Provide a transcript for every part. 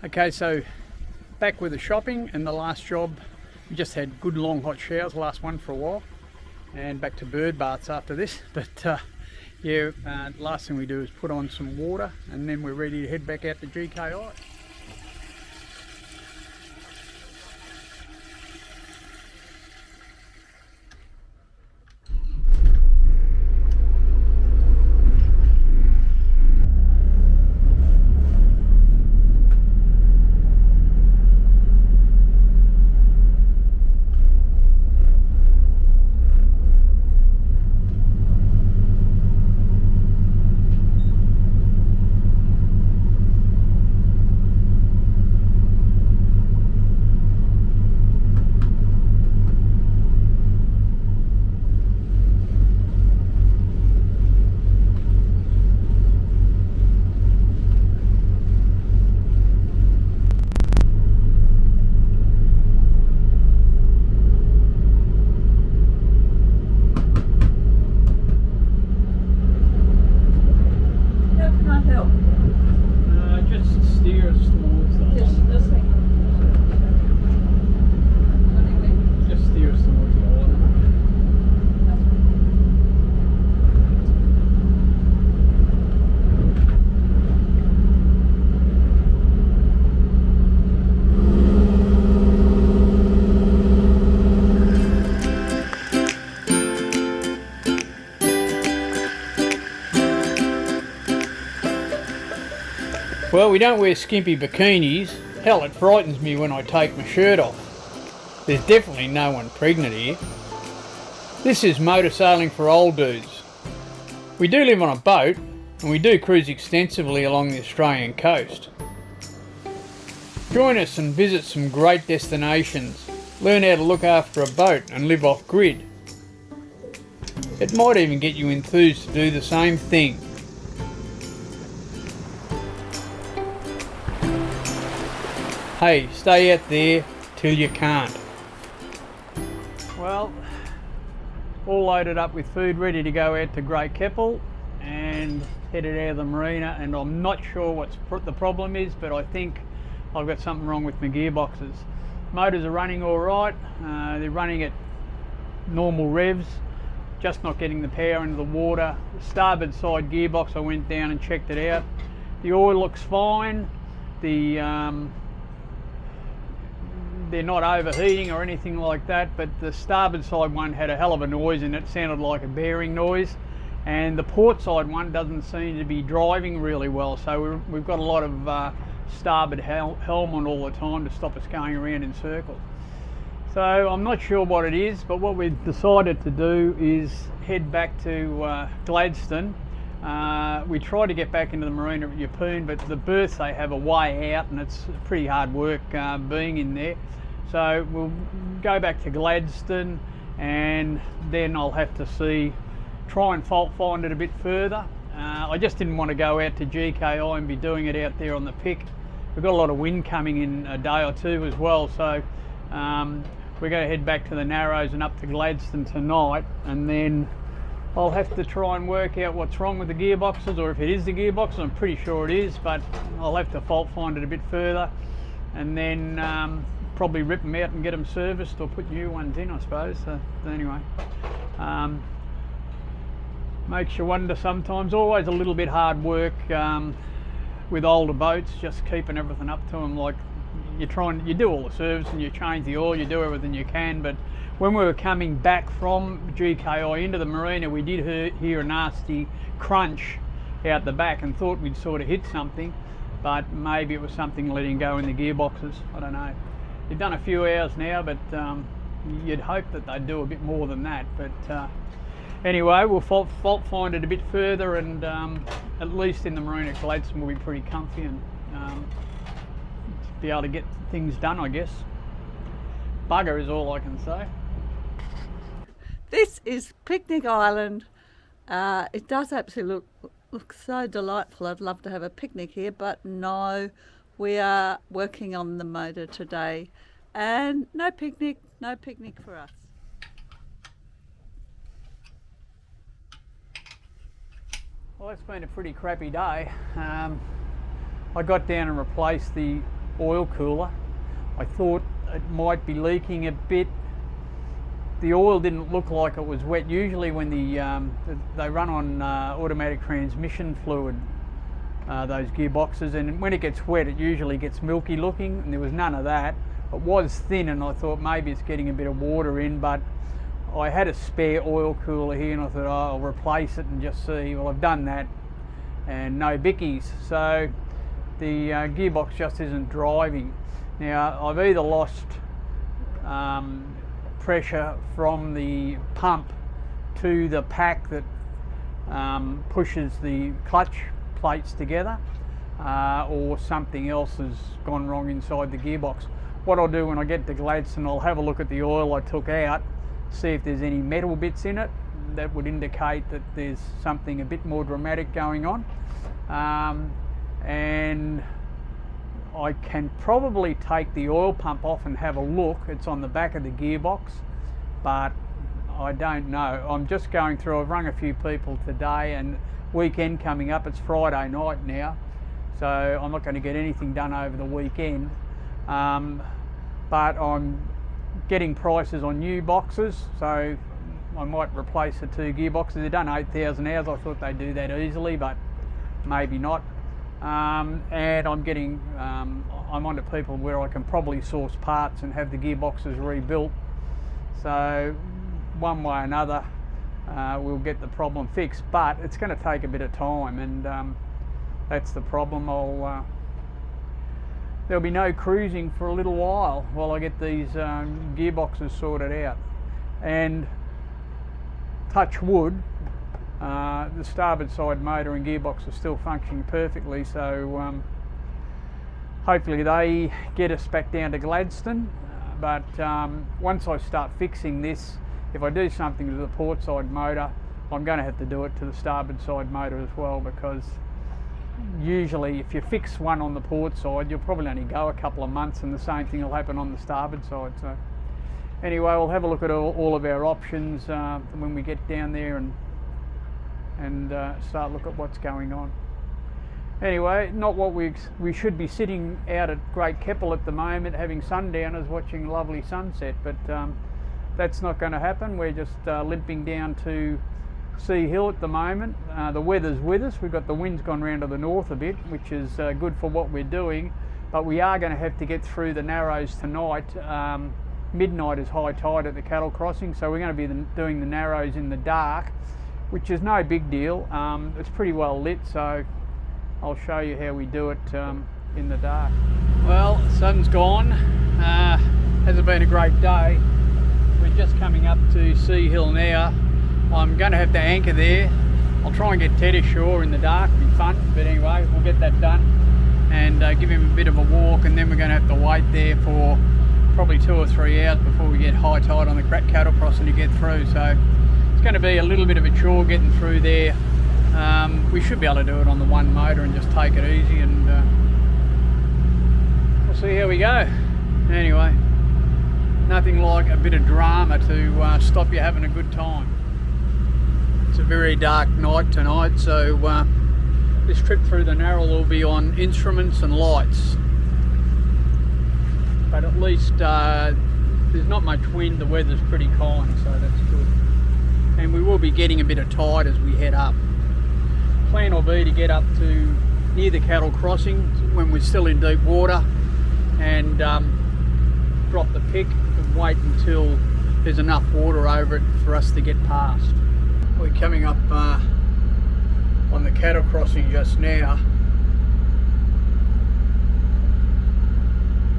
Okay, so back with the shopping and the last job. We just had good long hot showers, last one for a while, and back to bird baths after this. But last thing we do is put on some water and then we're ready to head back out to GKI. Well, we don't wear skimpy bikinis. Hell, it frightens me when I take my shirt off. There's definitely no one pregnant here. This is motor sailing for old dudes. We do live on a boat and we do cruise extensively along the Australian coast. Join us and visit some great destinations. Learn how to look after a boat and live off grid. It might even get you enthused to do the same thing. Hey, stay out there till you can't. Well, all loaded up with food, ready to go out to Great Keppel and headed out of the marina, and I'm not sure what the problem is, but I think I've got something wrong with my gearboxes. Motors are running all right, they're running at normal revs, just not getting the power into the water. The starboard side gearbox, I went down and checked it out. The oil looks fine. They're not overheating or anything like that, but the starboard side one had a hell of a noise in it. It sounded like a bearing noise, and the port side one doesn't seem to be driving really well, so we've got a lot of starboard helm on all the time to stop us going around in circles. So I'm not sure what it is, but what we've decided to do is head back to Gladstone. We tried to get back into the marina at Yeppoon, but the berths they have are way out and it's pretty hard work being in there. So we'll go back to Gladstone and then I'll have to try and fault find it a bit further. I just didn't want to go out to GKI and be doing it out there on the pick. We've got a lot of wind coming in a day or two as well, so we're going to head back to the Narrows and up to Gladstone tonight, and then I'll have to try and work out what's wrong with the gearboxes, or if it is the gearboxes. I'm pretty sure it is, but I'll have to fault find it a bit further and then probably rip them out and get them serviced or put new ones in, I suppose. So anyway, makes you wonder sometimes. Always a little bit hard work with older boats, just keeping everything up to them. Like you do all the service and you change the oil, you do everything you can, but when we were coming back from GKI into the marina, we did hear a nasty crunch out the back and thought we'd sort of hit something, but maybe it was something letting go in the gearboxes. I don't know. You've done a few hours now, but you'd hope that they'd do a bit more than that. But anyway, we'll fault find it a bit further, and at least in the marina at Gladstone we'll be pretty comfy and be able to get things done, I guess. Bugger is all I can say. This is Picnic Island. It does absolutely look so delightful. I'd love to have a picnic here, but no, we are working on the motor today, and no picnic for us. Well, it's been a pretty crappy day. I got down and replaced the oil cooler. I thought it might be leaking a bit. The oil didn't look like it was wet. Usually when they run on automatic transmission fluid, those gearboxes, and when it gets wet it usually gets milky looking, and there was none of that. It was thin, and I thought maybe it's getting a bit of water in, but I had a spare oil cooler here and I thought, oh, I'll replace it and just see. Well, I've done that and no bickies, so the gearbox just isn't driving. Now I've either lost pressure from the pump to the pack that pushes the clutch plates together, or something else has gone wrong inside the gearbox. What I'll do when I get to Gladstone, I'll have a look at the oil I took out, see if there's any metal bits in it that would indicate that there's something a bit more dramatic going on, and I can probably take the oil pump off and have a look. It's on the back of the gearbox, but I don't know. I'm just going through, I've rung a few people today, and weekend coming up, it's Friday night now, so I'm not going to get anything done over the weekend, but I'm getting prices on new boxes, so I might replace the 2 gearboxes. They've done 8,000 hours. I thought they'd do that easily, but maybe not. And I'm getting, I'm on to people where I can probably source parts and have the gearboxes rebuilt. So one way or another, we'll get the problem fixed, but it's going to take a bit of time, and that's the problem. There'll be no cruising for a little while I get these gearboxes sorted out. And touch wood, the starboard side motor and gearbox are still functioning perfectly, so hopefully they get us back down to Gladstone. But once I start fixing this, if I do something to the port side motor, I'm going to have to do it to the starboard side motor as well, because usually if you fix one on the port side, you'll probably only go a couple of months, and the same thing will happen on the starboard side. So anyway, we'll have a look at all of our options when we get down there and start look at what's going on. Anyway, not what we should be sitting out at Great Keppel at the moment having sundowners watching lovely sunset, but that's not going to happen. We're just limping down to Sea Hill at the moment. The weather's with us. We've got the wind's gone round to the north a bit, which is good for what we're doing, but we are going to have to get through the Narrows tonight. Midnight is high tide at the cattle crossing, so we're going to be doing the Narrows in the dark, which is no big deal. It's pretty well lit, so I'll show you how we do it in the dark. Well, the sun's gone. Hasn't been a great day. We're just coming up to Sea Hill now. I'm going to have to anchor there. I'll try and get Ted ashore in the dark. It'll be fun, but anyway, we'll get that done and give him a bit of a walk, and then we're going to have to wait there for probably 2 or 3 hours before we get high tide on the cattle crossing to get through. So it's going to be a little bit of a chore getting through there. We should be able to do it on the one motor and just take it easy, and we'll see how we go. Anyway, nothing like a bit of drama to stop you having a good time. It's a very dark night tonight, so this trip through the Narrow will be on instruments and lights. But at least there's not much wind, the weather's pretty kind, so that's good. And we will be getting a bit of tide as we head up. Plan will be to get up to near the cattle crossing when we're still in deep water, and drop the pick and wait until there's enough water over it for us to get past. We're coming up on the cattle crossing just now,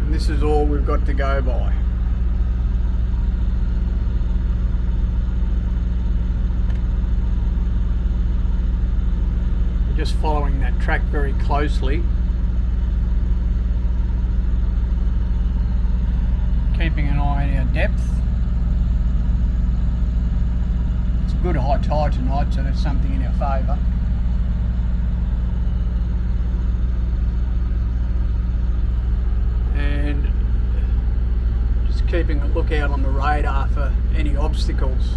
and this is all we've got to go by. We're just following that track very closely, keeping an eye on our depth. It's good high tide tonight, so that's something in our favour. And just keeping a lookout on the radar for any obstacles.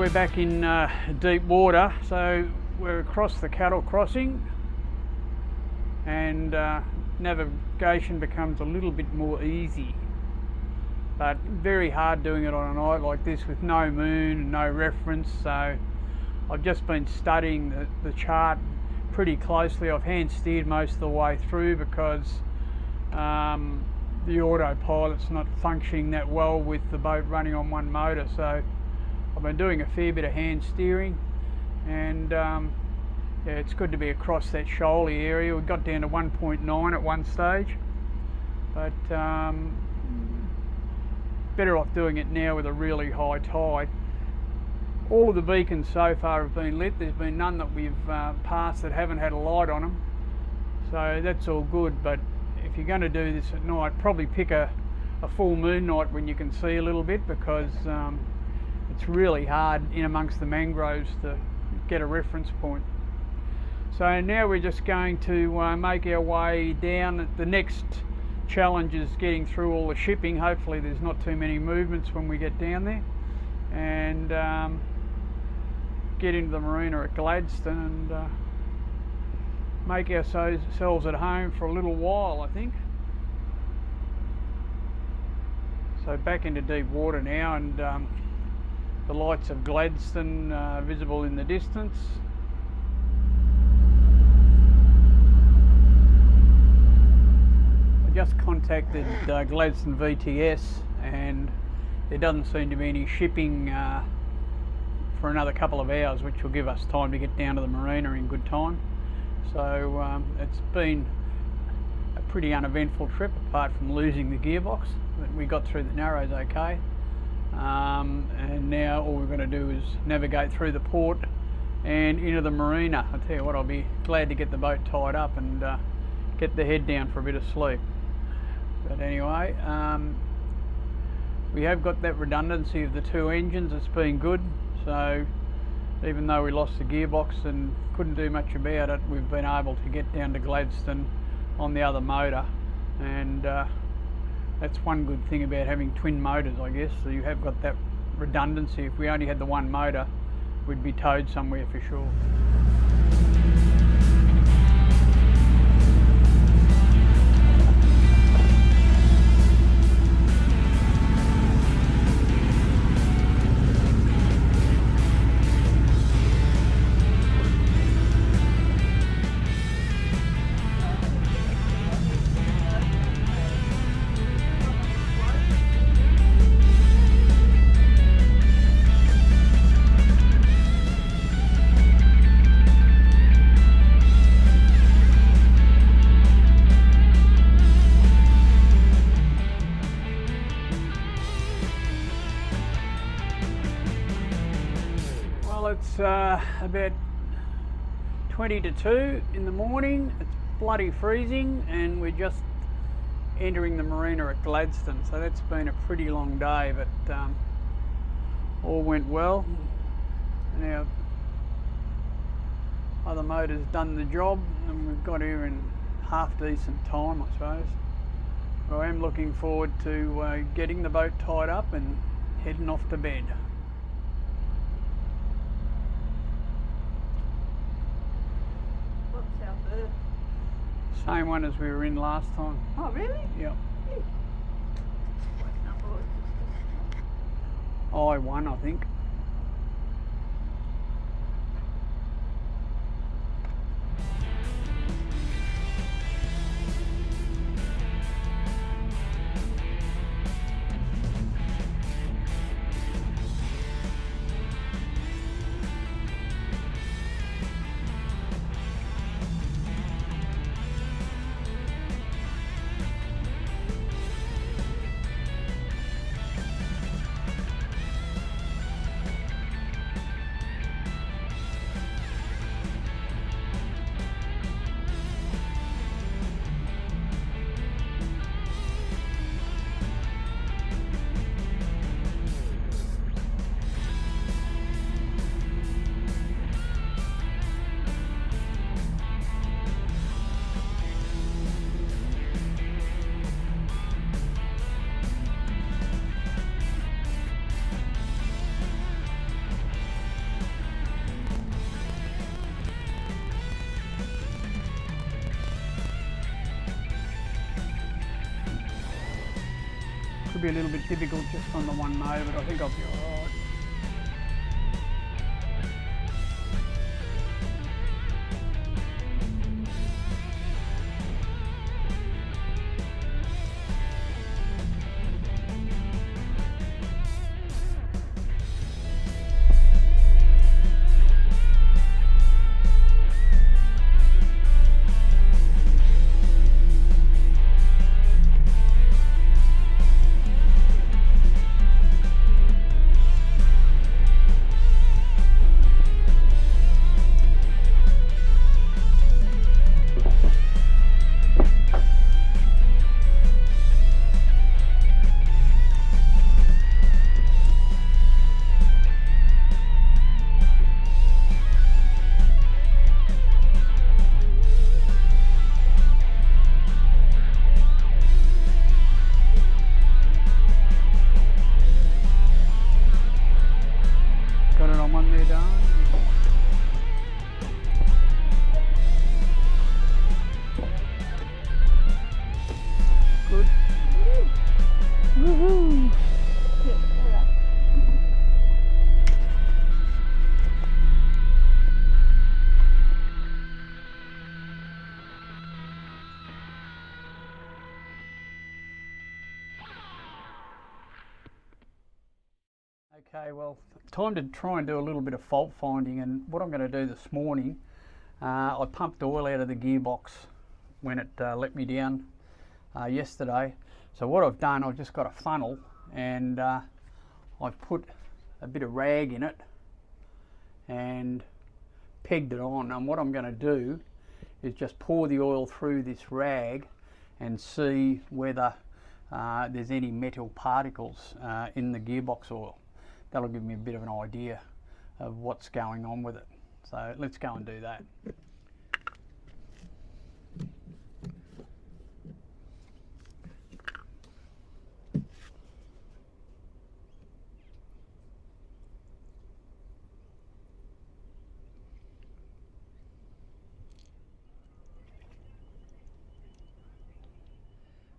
we're back in deep water, so we're across the cattle crossing, and navigation becomes a little bit more easy, but very hard doing it on a night like this with no moon and no reference. So I've just been studying the chart pretty closely. I've hand steered most of the way through because the autopilot's not functioning that well with the boat running on one motor, so I've been doing a fair bit of hand steering, and yeah, it's good to be across that shoaly area. We got down to 1.9 at one stage, but better off doing it now with a really high tide. All of the beacons so far have been lit. There's been none that we've passed that haven't had a light on them, so that's all good. But if you're going to do this at night, probably pick a full moon night when you can see a little bit, because it's really hard in amongst the mangroves to get a reference point. So now we're just going to make our way down. The next challenge is getting through all the shipping. Hopefully there's not too many movements when we get down there, and get into the marina at Gladstone and make ourselves at home for a little while, I think. So back into deep water now, and the lights of Gladstone visible in the distance. I just contacted Gladstone VTS, and there doesn't seem to be any shipping for another couple of hours, which will give us time to get down to the marina in good time. So it's been a pretty uneventful trip, apart from losing the gearbox. But we got through the Narrows okay, and now all we're going to do is navigate through the port and into the marina. I tell you what, I'll be glad to get the boat tied up and get the head down for a bit of sleep. But anyway, we have got that redundancy of the two engines. It's been good. So even though we lost the gearbox and couldn't do much about it, we've been able to get down to Gladstone on the other motor, and that's one good thing about having twin motors, I guess. So you have got that redundancy. If we only had the one motor, we'd be towed somewhere for sure. It's about 20 to 2 in the morning. It's bloody freezing, and we're just entering the marina at Gladstone. So that's been a pretty long day, but all went well. And our other motor's done the job, and we've got here in half decent time, I suppose. But I am looking forward to getting the boat tied up and heading off to bed. Same one as we were in last time. Oh, really? Yep. What number was this? I1, I think. Could be a little bit difficult just on the one motor, but I think I'll be alright. Got it on one there, darling. Good. Woohoo! Okay, well, time to try and do a little bit of fault finding, and what I'm going to do this morning, I pumped oil out of the gearbox when it let me down yesterday. So what I've done, I've just got a funnel and I've put a bit of rag in it and pegged it on, and what I'm going to do is just pour the oil through this rag and see whether there's any metal particles in the gearbox oil. That'll give me a bit of an idea of what's going on with it. So let's go and do that.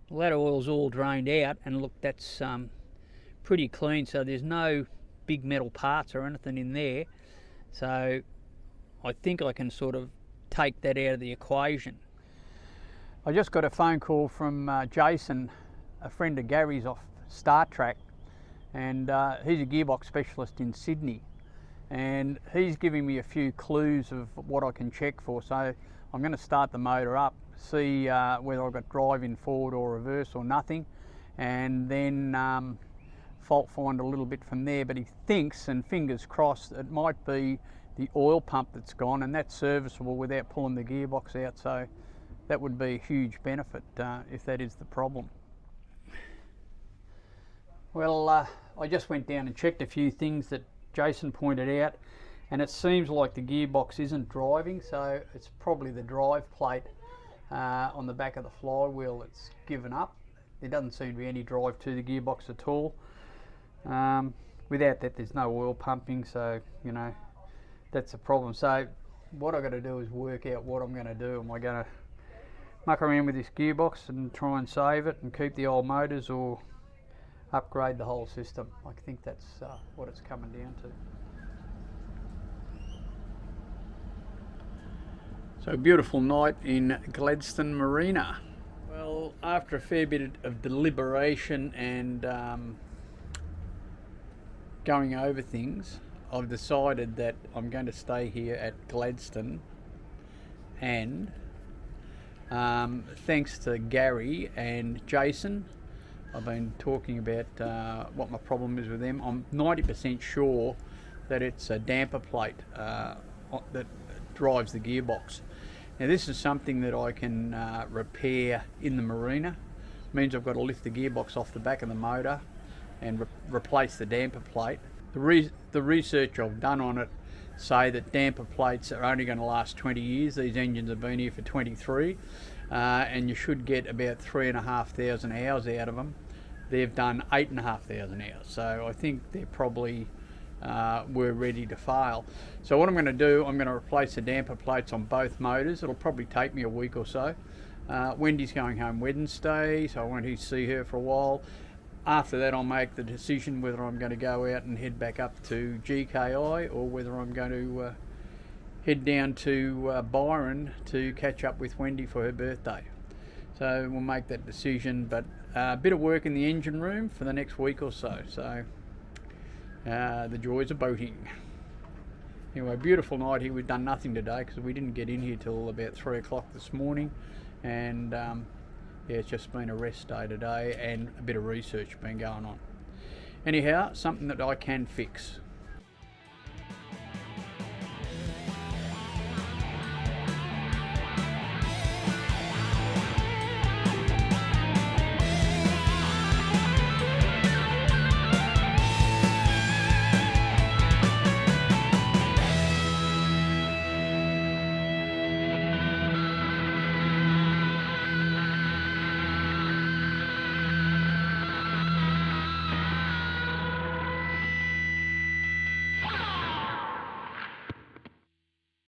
Well, that oil's all drained out, and look, that's pretty clean, so there's no big metal parts or anything in there. So I think I can sort of take that out of the equation. I just got a phone call from Jason, a friend of Gary's off Star Trek, and he's a gearbox specialist in Sydney, and he's giving me a few clues of what I can check for. So I'm going to start the motor up, see whether I've got drive in forward or reverse or nothing, and then fault find a little bit from there. But he thinks, and fingers crossed, it might be the oil pump that's gone, and that's serviceable without pulling the gearbox out. So that would be a huge benefit if that is the problem. Well, I just went down and checked a few things that Jason pointed out, and it seems like the gearbox isn't driving, so it's probably the drive plate on the back of the flywheel that's given up. There doesn't seem to be any drive to the gearbox at all. Without that, there's no oil pumping, so you know that's a problem. So what I've got to do is work out what I'm going to do. Am I going to muck around with this gearbox and try and save it and keep the old motors, or upgrade the whole system? I think that's what it's coming down to. So, beautiful night in Gladstone Marina. Well, after a fair bit of deliberation and going over things, I've decided that I'm going to stay here at Gladstone, and thanks to Gary and Jason, I've been talking about what my problem is with them. I'm 90% sure that it's a damper plate that drives the gearbox. Now this is something that I can repair in the marina. It means I've got to lift the gearbox off the back of the motor and replace the damper plate. The research I've done on it say that damper plates are only going to last 20 years. These engines have been here for 23, and you should get about 3,500 hours out of them. They've done 8,500 hours, so I think they're probably were ready to fail. So what I'm going to do, I'm going to replace the damper plates on both motors. It'll probably take me a week or so. Wendy's going home Wednesday, so I won't see her for a while. after that I'll make the decision whether I'm going to go out and head back up to GKI or whether I'm going to head down to Byron to catch up with Wendy for her birthday. So we'll make that decision, but a bit of work in the engine room for the next week or so. So the joys of boating. Anyway, beautiful night here. We've done nothing today because we didn't get in here till about 3 o'clock this morning, and yeah, it's just been a rest day today and a bit of research been going on. Anyhow, something that I can fix.